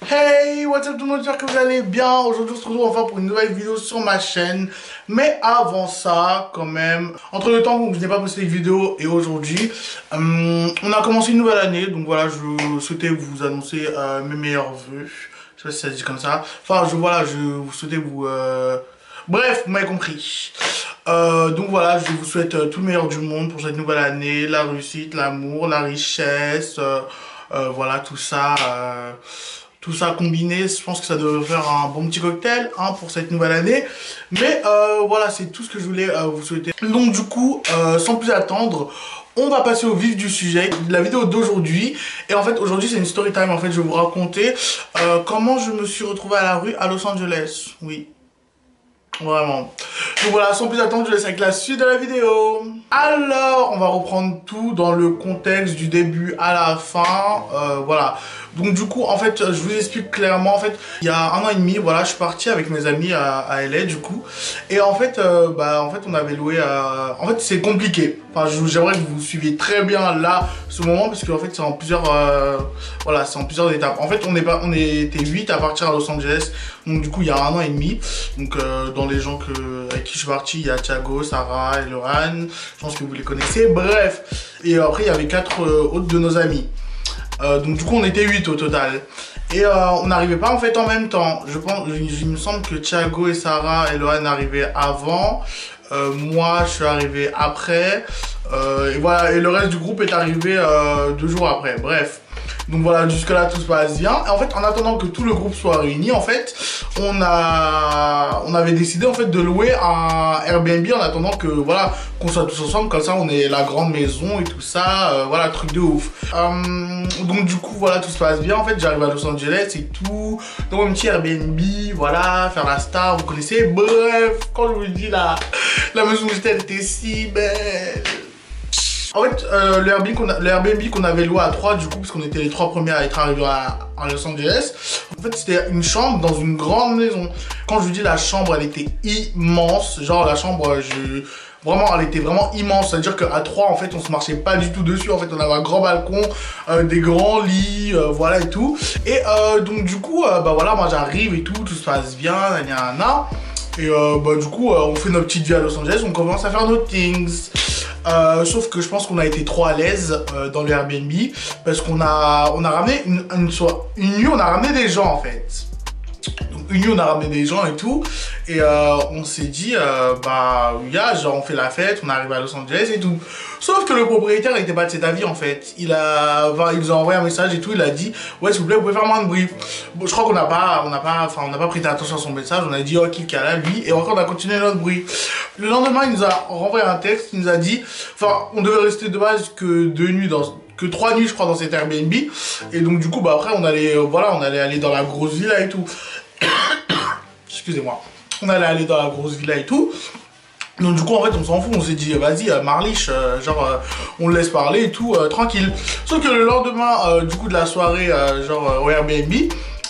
Hey, what's up tout le monde, j'espère que vous allez bien. Aujourd'hui on se retrouve enfin pour une nouvelle vidéo sur ma chaîne. Mais avant ça, quand même, entre le temps où je n'ai pas posté de vidéo et aujourd'hui, on a commencé une nouvelle année. Donc voilà, je souhaitais vous annoncer mes meilleurs vœux. Je sais pas si ça se dit comme ça. Enfin, je vous souhaitais vous... Bref, vous m'avez compris. Donc voilà, je vous souhaite tout le meilleur du monde pour cette nouvelle année. La réussite, l'amour, la richesse, voilà, tout ça... Tout ça combiné, je pense que ça devrait faire un bon petit cocktail pour cette nouvelle année. Mais voilà, c'est tout ce que je voulais vous souhaiter. Donc du coup, sans plus attendre, on va passer au vif du sujet de la vidéo d'aujourd'hui. Et en fait, aujourd'hui, c'est une story time. En fait, je vais vous raconter comment je me suis retrouvé à la rue à Los Angeles. Oui. Vraiment. Donc voilà, sans plus attendre, je laisse avec la suite de la vidéo. Alors, on va reprendre tout dans le contexte du début à la fin. Voilà. Donc du coup, en fait, je vous explique clairement. En fait, il y a 1 an et demi, voilà, je suis parti avec mes amis à LA du coup. Et en fait, on avait loué à... En fait, c'est compliqué. Enfin, j'aimerais que vous suiviez très bien là, ce moment, parce qu'en fait, c'est en plusieurs... voilà, c'est en plusieurs étapes. En fait, on était 8 à partir à Los Angeles. Donc du coup, il y a 1 an et demi. Donc dans les gens avec qui je suis parti, il y a Thiago, Sarah et Lohan. Je pense que vous les connaissez. Bref. Et après, il y avait 4 autres de nos amis. Donc du coup on était 8 au total. Et on n'arrivait pas en fait en même temps. Il me semble que Thiago et Sarah et Lohan arrivaient avant. Moi je suis arrivé après. Et voilà, et le reste du groupe est arrivé 2 jours après. Bref. Donc voilà, jusque là tout se passe bien. Et en fait, en attendant que tout le groupe soit réuni, en fait, on avait décidé en fait de louer un Airbnb en attendant que voilà, qu'on soit tous ensemble, comme ça on est la grande maison et tout ça, voilà, truc de ouf. Donc du coup voilà, tout se passe bien. En fait, j'arrive à Los Angeles et tout, dans mon petit Airbnb, voilà, faire la star, vous connaissez. Bref, quand je vous dis la maison où j'étais, elle était si belle. En fait, le Airbnb qu'on avait loué à 3 du coup, parce qu'on était les 3 premiers à être arrivés à Los Angeles. En fait, c'était une chambre dans une grande maison. Quand je vous dis la chambre, elle était immense. Genre la chambre, vraiment, elle était vraiment immense. C'est-à-dire qu'à 3, en fait, on se marchait pas du tout dessus. En fait, on avait un grand balcon, des grands lits, voilà et tout. Et donc du coup, voilà, moi j'arrive et tout se passe bien, nanana. Et du coup, on fait notre petite vie à Los Angeles, on commence à faire nos things. Sauf que je pense qu'on a été trop à l'aise dans le Airbnb parce qu'on a ramené une nuit, on a ramené des gens en fait. Donc une nuit on a ramené des gens et tout et on s'est dit genre on fait la fête, on arrive à Los Angeles et tout. Sauf que le propriétaire n'était pas de cet avis en fait. Il nous a envoyé un message et tout, il a dit ouais s'il vous plaît vous pouvez faire moins de bruit. Bon, je crois qu'on n'a pas prêté attention à son message, on a dit ok là lui et encore on a continué notre bruit. Le lendemain il nous a renvoyé un texte, il nous a dit, on devait rester de base que 3 nuits je crois dans cet Airbnb et donc du coup après on allait aller dans la grosse villa et tout. Excusez-moi, on allait aller dans la grosse villa et tout. Donc du coup en fait on s'en fout, on s'est dit vas-y Marlich, on le laisse parler et tout, tranquille. Sauf que le lendemain du coup de la soirée au Airbnb,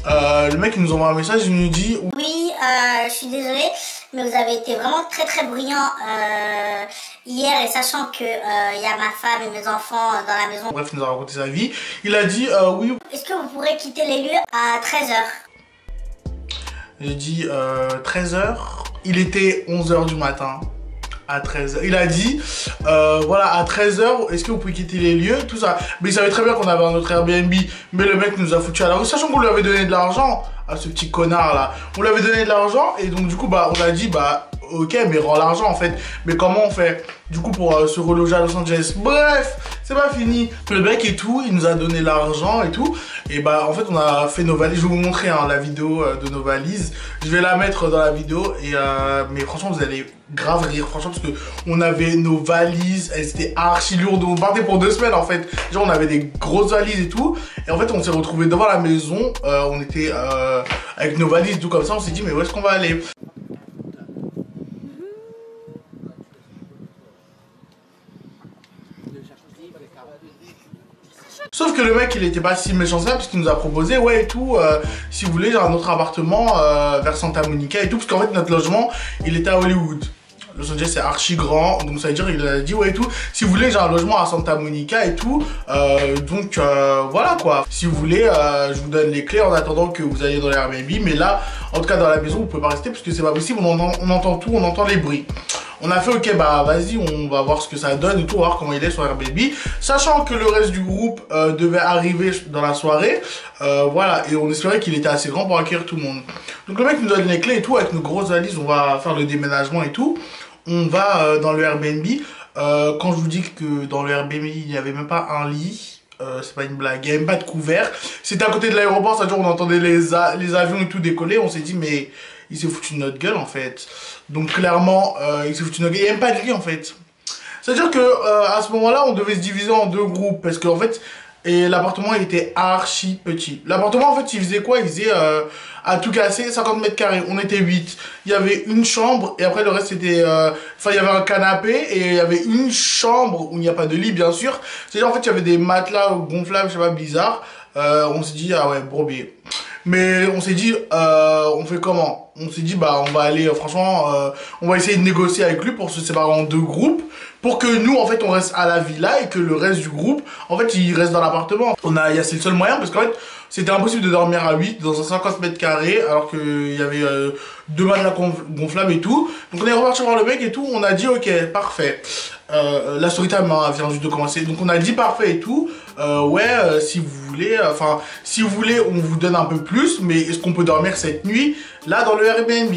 le mec il nous envoie un message, il nous dit oui je suis désolée mais vous avez été vraiment très très bruyant hier et sachant que y a ma femme et mes enfants dans la maison. Bref il nous a raconté sa vie, il a dit oui. Est-ce que vous pourrez quitter les lieux à 13 h? J'ai dit 13 h, il était 11 h du matin. À 13 h, il a dit voilà à 13 h est-ce que vous pouvez quitter les lieux, tout ça. Mais il savait très bien qu'on avait un autre Airbnb, mais le mec nous a foutu à la rue, sachant qu'on lui avait donné de l'argent à ce petit connard là. On lui avait donné de l'argent et donc du coup on a dit ok mais rends l'argent en fait. Mais comment on fait du coup pour se reloger à Los Angeles? Bref, c'est pas fini. Le mec et tout, il nous a donné l'argent et tout. Et en fait on a fait nos valises. Je vais vous montrer la vidéo de nos valises. Je vais la mettre dans la vidéo et mais franchement vous allez grave rire franchement parce que on avait nos valises, elles étaient archi lourdes. On partait pour 2 semaines en fait. Genre on avait des grosses valises et tout. Et en fait on s'est retrouvés devant la maison. On était avec nos valises tout comme ça. On s'est dit mais où est-ce qu'on va aller? Sauf que le mec il était pas si méchant ça parce qu'il nous a proposé ouais et tout si vous voulez j'ai un autre appartement vers Santa Monica et tout parce qu'en fait notre logement il était à Hollywood. Los Angeles c'est archi grand, donc ça veut dire il a dit ouais et tout. Si vous voulez j'ai un logement à Santa Monica et tout, donc voilà quoi. Si vous voulez, je vous donne les clés en attendant que vous alliez dans les Airbnb, mais là, en tout cas dans la maison vous pouvez pas rester parce que c'est pas possible. On entend tout, on entend les bruits. On a fait ok bah vas-y on va voir ce que ça donne et tout, voir comment il est sur Airbnb, sachant que le reste du groupe devait arriver dans la soirée, voilà, et on espérait qu'il était assez grand pour accueillir tout le monde. Donc le mec nous donne les clés et tout, avec nos grosses valises on va faire le déménagement et tout. On va dans le Airbnb, quand je vous dis que dans le Airbnb il n'y avait même pas un lit, c'est pas une blague, il n'y avait même pas de couvert, c'était à côté de l'aéroport, c'est-à-dire on entendait les avions et tout décoller, on s'est dit mais il s'est foutu de notre gueule en fait. Donc clairement, il s'est foutu de notre gueule, il n'y a même pas de lit en fait. C'est-à-dire que à ce moment-là, on devait se diviser en deux groupes, parce qu'en fait, l'appartement était archi petit. L'appartement en fait, il faisait quoi? Il faisait, à tout casser, 50 mètres carrés, on était 8. Il y avait une chambre, et après le reste c'était, enfin il y avait un canapé, et il y avait une chambre où il n'y a pas de lit bien sûr. C'est-à-dire en fait, il y avait des matelas gonflables, je sais pas, bizarres. On s'est dit, ah ouais, brobier. Mais on s'est dit, on fait comment? On s'est dit, bah, on va aller, franchement, on va essayer de négocier avec lui pour se séparer en deux groupes. Pour que nous, en fait, on reste à la villa et que le reste du groupe, en fait, il reste dans l'appartement. C'est le seul moyen parce qu'en fait, c'était impossible de dormir à 8 dans un 50 mètres carrés alors qu'il y avait deux matelas gonflables et tout. Donc on est reparti voir le mec et tout, on a dit, ok, parfait. La story time vient juste de commencer. Donc on a dit parfait et tout. Ouais, si vous voulez, si vous voulez, on vous donne un peu plus, mais est-ce qu'on peut dormir cette nuit là dans le Airbnb?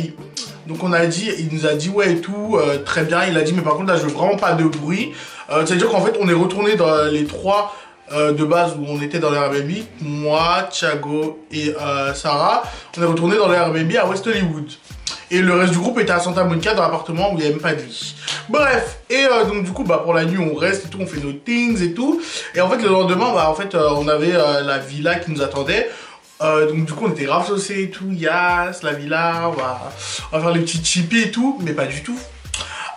Donc on a dit, il nous a dit ouais et tout, très bien. Il a dit mais par contre là je veux vraiment pas de bruit. C'est-à-dire qu'en fait on est retourné dans les trois de base où on était dans le Airbnb. Moi, Thiago et Sarah, on est retourné dans le Airbnb à West Hollywood. Et le reste du groupe était à Santa Monica dans l'appartement où il n'y avait même pas de lit. Bref, et donc du coup bah pour la nuit on reste et tout, on fait nos things et tout. Et en fait le lendemain bah en fait on avait la villa qui nous attendait. Donc du coup on était grave saucés et tout, yes, la villa, on va faire les petits chippies et tout, mais pas du tout.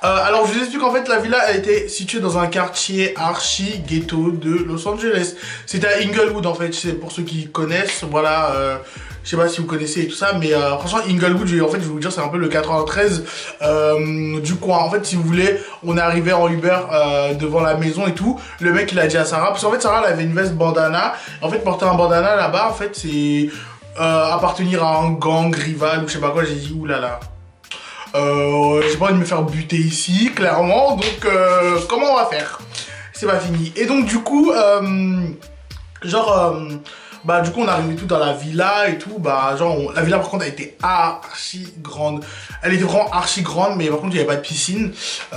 Alors je vous explique en fait la villa a été située dans un quartier archi ghetto de Los Angeles. C'était à Inglewood en fait, c'est pour ceux qui connaissent, voilà, je sais pas si vous connaissez et tout ça, mais franchement Inglewood, en fait je vais vous dire c'est un peu le 93 du coin. En fait si vous voulez, on est arrivé en Uber devant la maison et tout. Le mec il a dit à Sarah, parce qu'en fait Sarah elle avait une veste bandana. En fait porter un bandana là-bas en fait c'est appartenir à un gang rival ou je sais pas quoi. J'ai dit oulala. J'ai pas envie de me faire buter ici, clairement, donc comment on va faire? C'est pas fini. Et donc du coup, bah du coup on est arrivé tout dans la villa et tout, bah genre la villa par contre elle était archi grande. Elle était vraiment archi grande, mais par contre il n'y avait pas de piscine.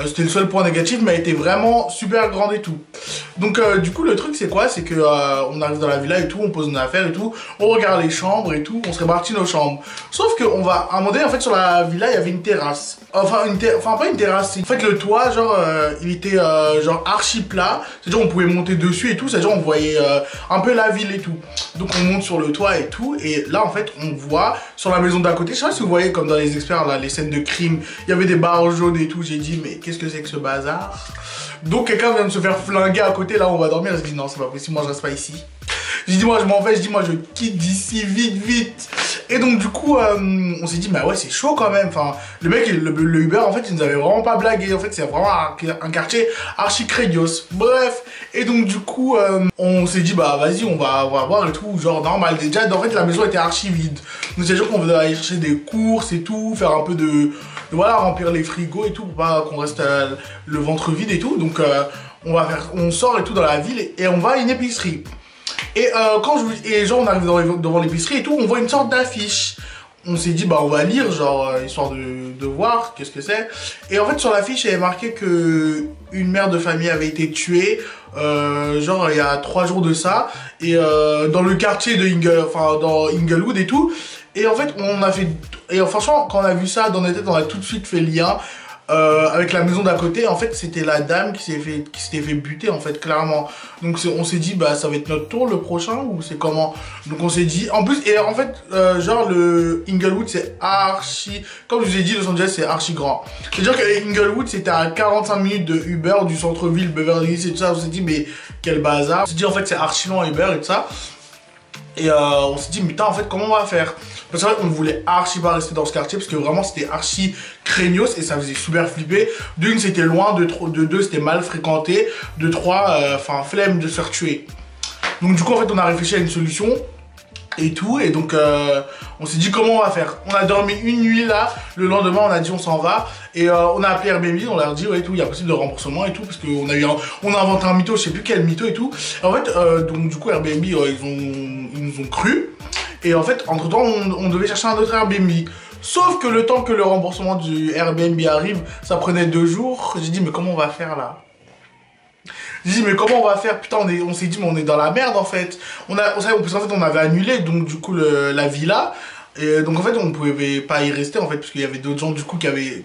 C'était le seul point négatif, mais elle était vraiment super grande et tout. Donc du coup le truc c'est quoi? C'est que on arrive dans la villa et tout, on pose nos affaires et tout, on regarde les chambres et tout, on se répartit nos chambres. Sauf que on va, à un moment donné en fait sur la villa il y avait une terrasse. Enfin pas une terrasse, en fait le toit genre il était genre archi plat, c'est-à-dire on pouvait monter dessus et tout, c'est-à-dire on voyait un peu la ville et tout. Donc on monte sur le toit et tout, et là en fait on voit sur la maison d'à côté, je sais pas si vous voyez comme dans les experts là, les scènes de crime, il y avait des barres jaunes et tout, j'ai dit mais qu'est-ce que c'est que ce bazar? Donc quelqu'un vient de se faire flinguer à côté, là on va dormir, je dis non c'est pas possible, moi je reste pas ici. Je dis moi je m'en vais, je dis moi je quitte d'ici vite. Et donc du coup on s'est dit bah ouais c'est chaud quand même. Enfin le mec le Uber en fait il nous avait vraiment pas blagué. En fait c'est vraiment un quartier archi crédios. Bref. Et donc du coup on s'est dit bah vas-y on va voir et tout. Genre normal. Déjà en fait la maison était archi vide. Donc c'est sûr qu'on devait aller chercher des courses et tout. Faire un peu de voilà, remplir les frigos et tout. Pour pas qu'on reste le ventre vide et tout. Donc on sort et tout dans la ville et on va à une épicerie. Et genre on arrive devant l'épicerie et tout, on voit une sorte d'affiche. On s'est dit bah on va lire genre histoire de voir qu'est-ce que c'est. Et en fait sur l'affiche il y avait marqué que une mère de famille avait été tuée genre il y a 3 jours de ça, et dans le quartier de dans Inglewood et tout. Et en fait franchement quand on a vu ça dans notre tête on a tout de suite fait le lien avec la maison d'à côté. En fait c'était la dame qui s'était fait buter en fait clairement. Donc on s'est dit bah ça va être notre tour le prochain ou c'est comment. Donc on s'est dit en plus, et en fait genre le Inglewood c'est archi, comme je vous ai dit Los Angeles c'est archi grand. C'est à dire que Inglewood c'était à 45 minutes de Uber du centre-ville Beverly Hills et tout ça. On s'est dit mais quel bazar. On s'est dit en fait c'est archi long Uber et tout ça. Et on s'est dit, mais putain, en fait, comment on va faire? Parce qu'en fait, on voulait archi pas rester dans ce quartier parce que vraiment, c'était archi craignos et ça faisait super flipper. D'une, c'était loin, de deux, c'était mal fréquenté. De trois, enfin, flemme de se faire tuer. Donc, du coup, en fait, on a réfléchi à une solution et tout. Et donc, on s'est dit, comment on va faire? On a dormi une nuit là. Le lendemain, on a dit, on s'en va. Et on a appelé Airbnb, on leur a dit, ouais, tout, il y a possible de remboursement et tout. Parce qu'on on a inventé un mytho, je sais plus quel mytho et tout. Et en fait, donc, du coup, Airbnb, ils nous ont cru. Et en fait, entre temps, on devait chercher un autre Airbnb. Sauf que le temps que le remboursement du Airbnb arrive, ça prenait 2 jours. J'ai dit, mais comment on va faire là? J'ai dit, mais comment on va faire? Putain, on s'est dit, mais on est dans la merde en fait. Parce qu'en fait, on avait annulé donc du coup la villa. Et donc en fait, on pouvait pas y rester en fait, parce qu'il y avait d'autres gens du coup qui avaient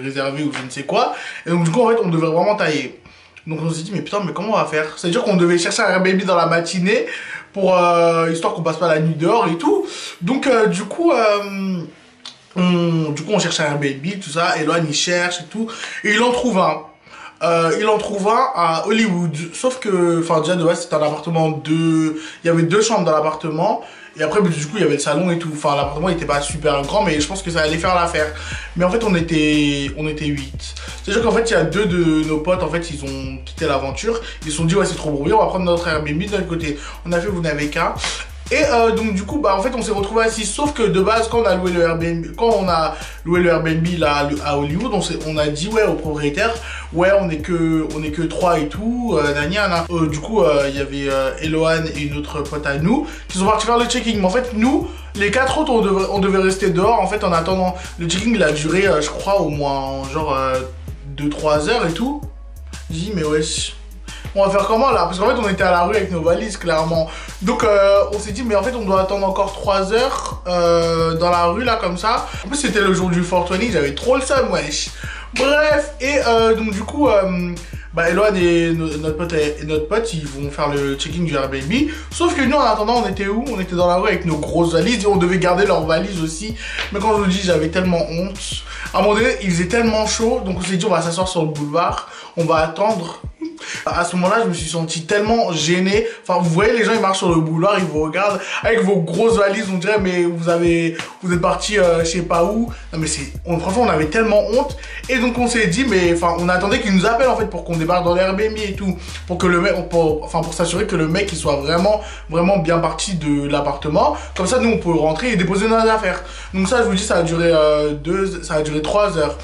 réservé ou je ne sais quoi. Et donc du coup, en fait, on devait vraiment tailler. Donc on s'est dit, mais putain, mais comment on va faire? C'est-à-dire qu'on devait chercher un Airbnb dans la matinée pour histoire qu'on passe pas la nuit dehors et tout. Donc du coup, on cherche un Airbnb, tout ça. Eloane il cherche et tout. Et il en trouve un. Il en trouve un à Hollywood. Sauf que, enfin déjà de base c'était un appartement il y avait 2 chambres dans l'appartement. Et après du coup il y avait le salon et tout. Enfin l'appartement il était pas super grand mais je pense que ça allait faire l'affaire. Mais en fait on était 8. C'est-à-dire qu'en fait il y a 2 de nos potes en fait ils ont quitté l'aventure. Ils se sont dit ouais c'est trop brouillé, on va prendre notre Airbnb de l'autre côté. On a fait vous n'avez qu'un. Et donc du coup bah en fait on s'est retrouvé assis, sauf que de base quand on a loué le Airbnb là à Hollywood, on a dit ouais au propriétaire ouais on est que 3 et tout, du coup il y avait Eloane et une autre pote à nous qui sont partis faire le check-in. Mais en fait nous les 4 autres on devait rester dehors en fait en attendant. Le check-in il a duré je crois au moins genre 2-3 heures et tout. J'ai dit mais wesh, on va faire comment là? Parce qu'en fait on était à la rue avec nos valises clairement. Donc on s'est dit mais en fait on doit attendre encore 3 heures dans la rue là comme ça. En plus c'était le jour du 420, j'avais trop le seum wesh. Bref, et donc du coup bah Eloane et notre pote ils vont faire le check-in du Airbnb. Sauf que nous en attendant on était où? On était dans la rue avec nos grosses valises et on devait garder leurs valises aussi. Mais quand je vous dis j'avais tellement honte. À un moment donné il faisait tellement chaud. Donc on s'est dit on va s'asseoir sur le boulevard. On va attendre. À ce moment-là, je me suis senti tellement gêné. Enfin, vous voyez, les gens, ils marchent sur le boulevard, ils vous regardent avec vos grosses valises. On dirait, mais vous êtes parti je sais pas où. Non, mais franchement, on avait tellement honte. Et donc, on s'est dit, mais enfin, on attendait qu'ils nous appellent en fait pour qu'on débarque dans l'Airbnb et tout. Pour que le mec, pour s'assurer que le mec, il soit vraiment bien parti de l'appartement. Comme ça, nous, on peut rentrer et déposer nos affaires. Donc, ça, je vous dis, ça a duré 3 heures.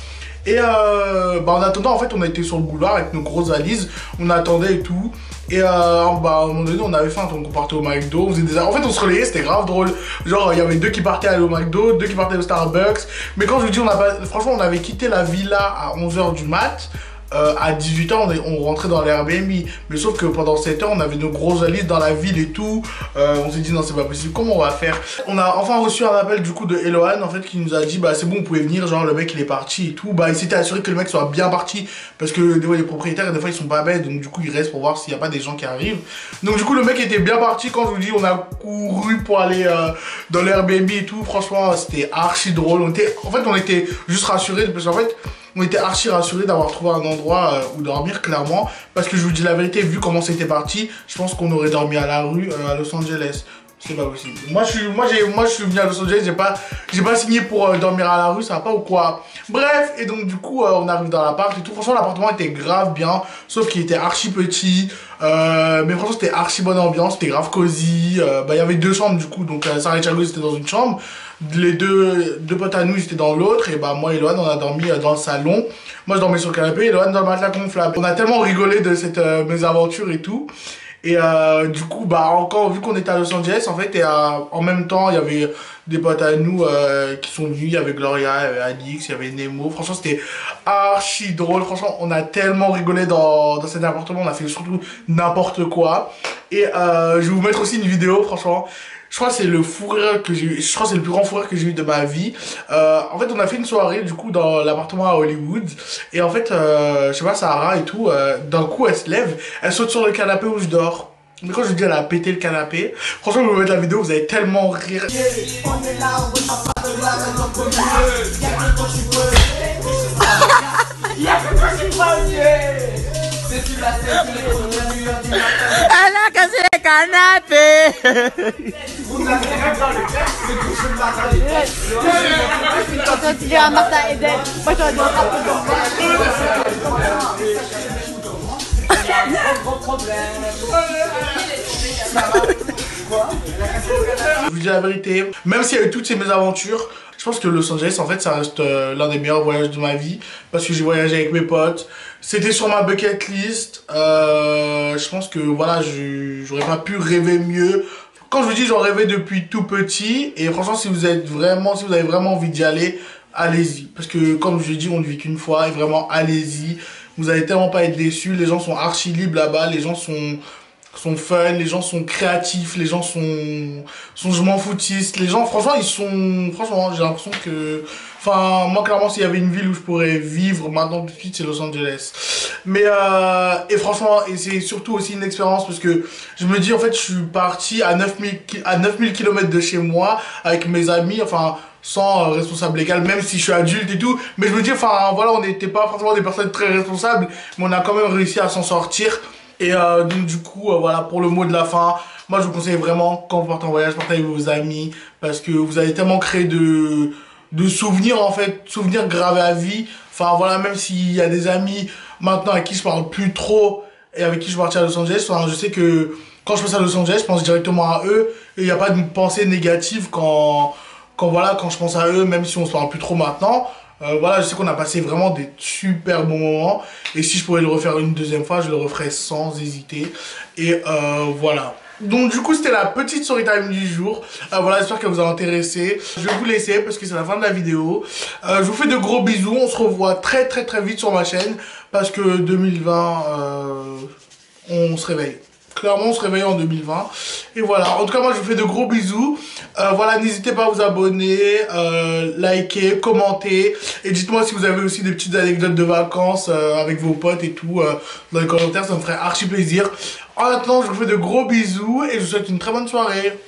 Et en attendant, en fait, on a été sur le boulevard avec nos grosses valises, on attendait et tout. Et à un moment donné, on avait faim, donc on partait au McDo. En fait, on se relayait, c'était grave drôle. Genre, il y avait 2 qui partaient aller au McDo, 2 qui partaient au Starbucks. Mais quand je vous dis, franchement, on avait quitté la villa à 11 h du mat. À 18 h on rentrait dans l'Airbnb. Mais sauf que pendant 7 heures on avait nos grosses valises dans la ville et tout. On s'est dit non c'est pas possible, comment on va faire? On a enfin reçu un appel du coup de Eloane en fait qui nous a dit bah c'est bon vous pouvez venir, genre le mec il est parti et tout. Bah il s'était assuré que le mec soit bien parti. Parce que des fois les propriétaires des fois ils sont pas bêtes. Donc du coup ils restent pour voir s'il n'y a pas des gens qui arrivent. Donc du coup le mec était bien parti. Quand je vous dis on a couru pour aller dans l'Airbnb et tout. Franchement c'était archi drôle. On était juste rassurés parce qu'en fait on était archi rassurés d'avoir trouvé un endroit où dormir, clairement. Parce que je vous dis la vérité, vu comment c'était parti, je pense qu'on aurait dormi à la rue à Los Angeles. C'est pas possible. Moi je suis venu à Los Angeles, j'ai pas signé pour dormir à la rue, ça va pas ou quoi. Bref, et donc du coup on arrive dans l'appart et tout. Franchement l'appartement était grave bien, sauf qu'il était archi petit. Mais franchement c'était archi bonne ambiance, c'était grave cosy. Il y avait 2 chambres du coup, donc Sarah et Thiago c'était dans une chambre. Les deux potes à nous ils étaient dans l'autre. Et bah moi et Eloane on a dormi dans le salon. Moi je dormais sur le canapé et Eloane dans le matelas gonflable. On a tellement rigolé de cette mésaventure et tout. Et du coup bah encore vu qu'on était à Los Angeles en fait, et en même temps il y avait des potes à nous qui sont venus. Il y avait Gloria, il y avait Alix, il y avait Nemo. Franchement c'était archi drôle. Franchement on a tellement rigolé dans cet appartement. On a fait surtout n'importe quoi. Et je vais vous mettre aussi une vidéo franchement. Je crois que c'est le fou rire que j'ai eu. Je crois que c'est le plus grand fou rire que j'ai eu de ma vie. En fait, on a fait une soirée du coup dans l'appartement à Hollywood. Et en fait, je sais pas, Sarah et tout, d'un coup, elle se lève, elle saute sur le canapé où je dors. Mais quand je dis elle a pété le canapé, franchement, je vais vous mettre la vidéo, vous allez tellement rire. Elle a cassé le canapé. Quand tu viens à Martin Eden, moi j'aurais dû Je vous dis la vérité, même s'il y a eu toutes ces mésaventures, je pense que Los Angeles, en fait, ça reste l'un des meilleurs voyages de ma vie. Parce que j'ai voyagé avec mes potes. C'était sur ma bucket list. Je pense que, voilà, j'aurais pas pu rêver mieux. Quand je vous dis, j'en rêvais depuis tout petit. Et franchement, si vous avez vraiment envie d'y aller, allez-y. Parce que, comme je l'ai dit, on ne vit qu'une fois. Et vraiment, allez-y. Vous allez tellement pas être déçus. Les gens sont archi libres là-bas. Les gens sont fun, les gens sont créatifs, les gens sont je m'en foutiste, les gens franchement j'ai l'impression que, enfin moi clairement s'il y avait une ville où je pourrais vivre maintenant tout de suite c'est Los Angeles, mais et franchement et c'est surtout aussi une expérience parce que je me dis en fait je suis parti à 9000 km de chez moi avec mes amis, enfin sans responsable légal, même si je suis adulte et tout, mais je me dis enfin voilà on n'était pas forcément des personnes très responsables mais on a quand même réussi à s'en sortir. Et donc du coup, voilà, pour le mot de la fin, moi je vous conseille vraiment, quand vous partez en voyage, partez avec vos amis, parce que vous allez tellement créer de souvenirs, en fait, souvenirs gravés à vie. Enfin voilà, même s'il y a des amis maintenant avec qui je parle plus trop, et avec qui je partais à Los Angeles, enfin, je sais que quand je pense à Los Angeles, je pense directement à eux, et il n'y a pas de pensée négative quand je pense à eux, même si on se parle plus trop maintenant. Voilà, je sais qu'on a passé vraiment des super bons moments. Et si je pouvais le refaire une deuxième fois, je le referais sans hésiter. Et voilà. Donc du coup, c'était la petite story time du jour. Voilà, j'espère qu'elle vous a intéressé. Je vais vous laisser parce que c'est la fin de la vidéo. Je vous fais de gros bisous. On se revoit très vite sur ma chaîne. Parce que 2020, on se réveille. Clairement, on se réveille en 2020. Et voilà. En tout cas, moi, je vous fais de gros bisous. Voilà, n'hésitez pas à vous abonner, liker, commenter. Et dites-moi si vous avez aussi des petites anecdotes de vacances avec vos potes et tout dans les commentaires. Ça me ferait archi plaisir. En attendant, je vous fais de gros bisous et je vous souhaite une très bonne soirée.